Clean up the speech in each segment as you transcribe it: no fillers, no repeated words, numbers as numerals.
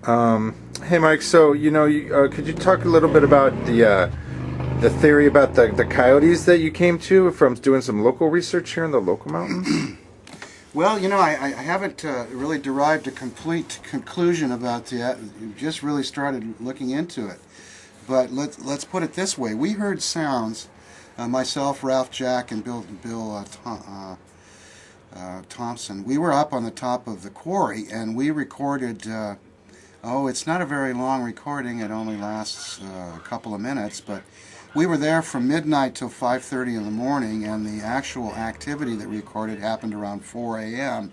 Hey, Mike. So, could you talk a little bit about the theory about the coyotes that you came to from doing some local research here in the local mountains? Well, I haven't really derived a complete conclusion about that. Just really started looking into it. But let's put it this way: we heard sounds. Myself, Ralph, Jack, and Bill Thompson. We were up on the top of the quarry, and we recorded. It's not a very long recording. It only lasts a couple of minutes, but we were there from midnight till 5:30 in the morning, and the actual activity that we recorded happened around 4 a.m.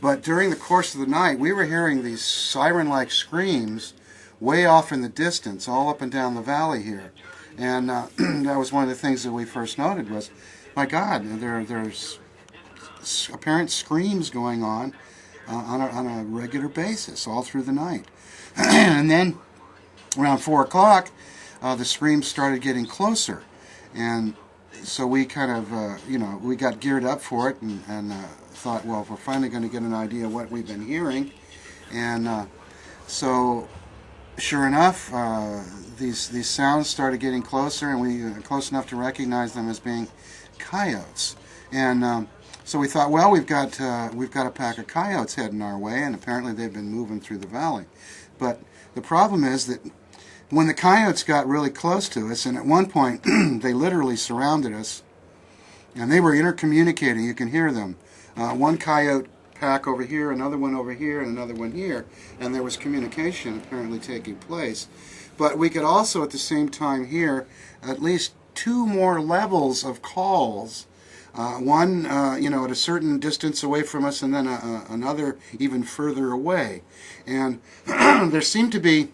But during the course of the night, we were hearing these siren-like screams way off in the distance, all up and down the valley here. And that was one of the things that we first noted was, my God, there's apparent screams going on a regular basis all through the night. And then around 4 o'clock, the screams started getting closer. And so we kind of, we got geared up for it and thought, well, we're finally going to get an idea of what we've been hearing. And so sure enough, these sounds started getting closer, and we close enough to recognize them as being coyotes. And so we thought, well, we've got a pack of coyotes heading our way, and apparently they've been moving through the valley. But the problem is that when the coyotes got really close to us, and at one point they literally surrounded us, and they were intercommunicating. You can hear them. One coyote pack over here, another one over here, and another one here, and there was communication apparently taking place. But we could also at the same time hear at least two more levels of calls. One, at a certain distance away from us, and then another even further away. And there seemed to be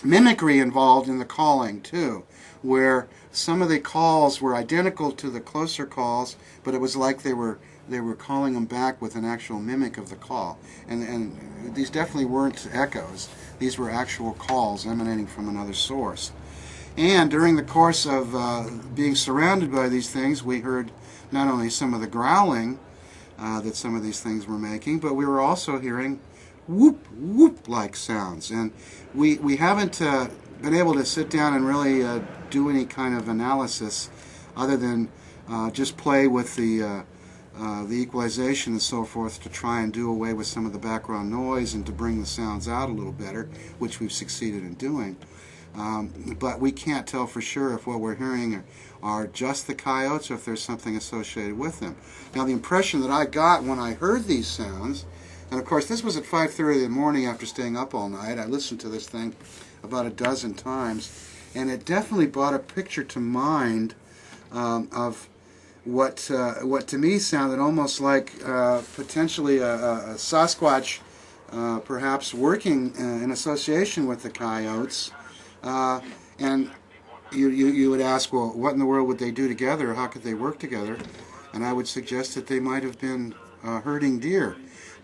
mimicry involved in the calling too, where some of the calls were identical to the closer calls, but it was like they were calling them back with an actual mimic of the call. And these definitely weren't echoes. These were actual calls emanating from another source. And during the course of being surrounded by these things, we heard not only some of the growling that some of these things were making, but we were also hearing whoop, whoop-like sounds. And we haven't been able to sit down and really do any kind of analysis other than just play with the equalization and so forth to try and do away with some of the background noise and to bring the sounds out a little better, which we've succeeded in doing. But we can't tell for sure if what we're hearing are just the coyotes or if there's something associated with them. Now, the impression that I got when I heard these sounds, and of course this was at 5:30 in the morning after staying up all night. I listened to this thing about a dozen times, and it definitely brought a picture to mind of what to me sounded almost like potentially a Sasquatch perhaps working in association with the coyotes. And you would ask, well, what in the world would they do together? How could they work together? And I would suggest that they might have been herding deer.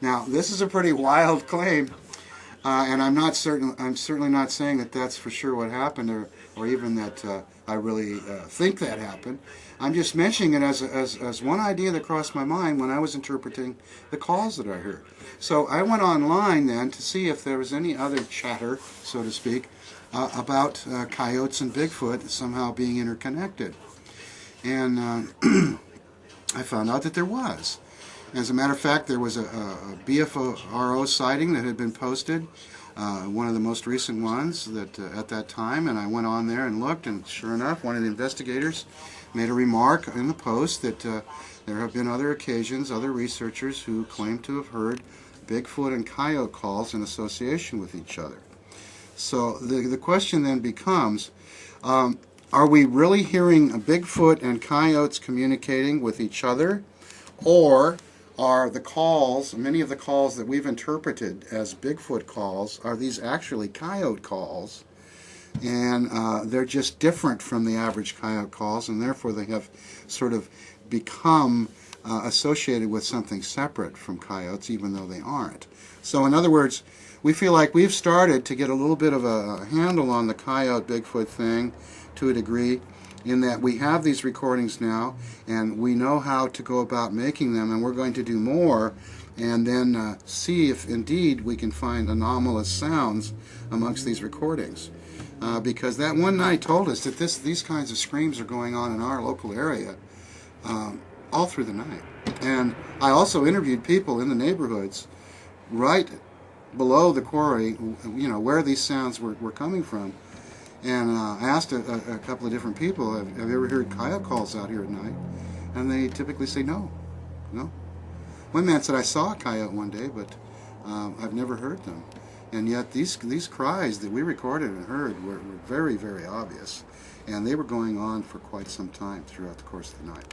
Now, this is a pretty wild claim, and I'm certainly not saying that that's for sure what happened, or even that I really think that happened. I'm just mentioning it as one idea that crossed my mind when I was interpreting the calls that I heard. So I went online then to see if there was any other chatter, so to speak, about coyotes and Bigfoot somehow being interconnected. And I found out that there was. As a matter of fact, there was a BFRO sighting that had been posted, one of the most recent ones that at that time, and I went on there and looked, and sure enough, one of the investigators made a remark in the post that there have been other occasions, other researchers who claim to have heard Bigfoot and coyote calls in association with each other. So the question then becomes, are we really hearing a Bigfoot and coyotes communicating with each other, or are the calls, many of the calls that we've interpreted as Bigfoot calls, are these actually coyote calls, and they're just different from the average coyote calls, and therefore they have sort of become associated with something separate from coyotes, even though they aren't. So in other words, we feel like we've started to get a little bit of a handle on the coyote Bigfoot thing to a degree, in that we have these recordings now, and we know how to go about making them, and we're going to do more, and then see if indeed we can find anomalous sounds amongst these recordings. Because that one night told us that these kinds of screams are going on in our local area all through the night. And I also interviewed people in the neighborhoods right below the quarry, where these sounds were coming from. And I asked a couple of different people, have you ever heard coyote calls out here at night? And they typically say no. One man said, I saw a coyote one day, but I've never heard them. And yet these cries that we recorded and heard were very, very obvious. And they were going on for quite some time throughout the course of the night.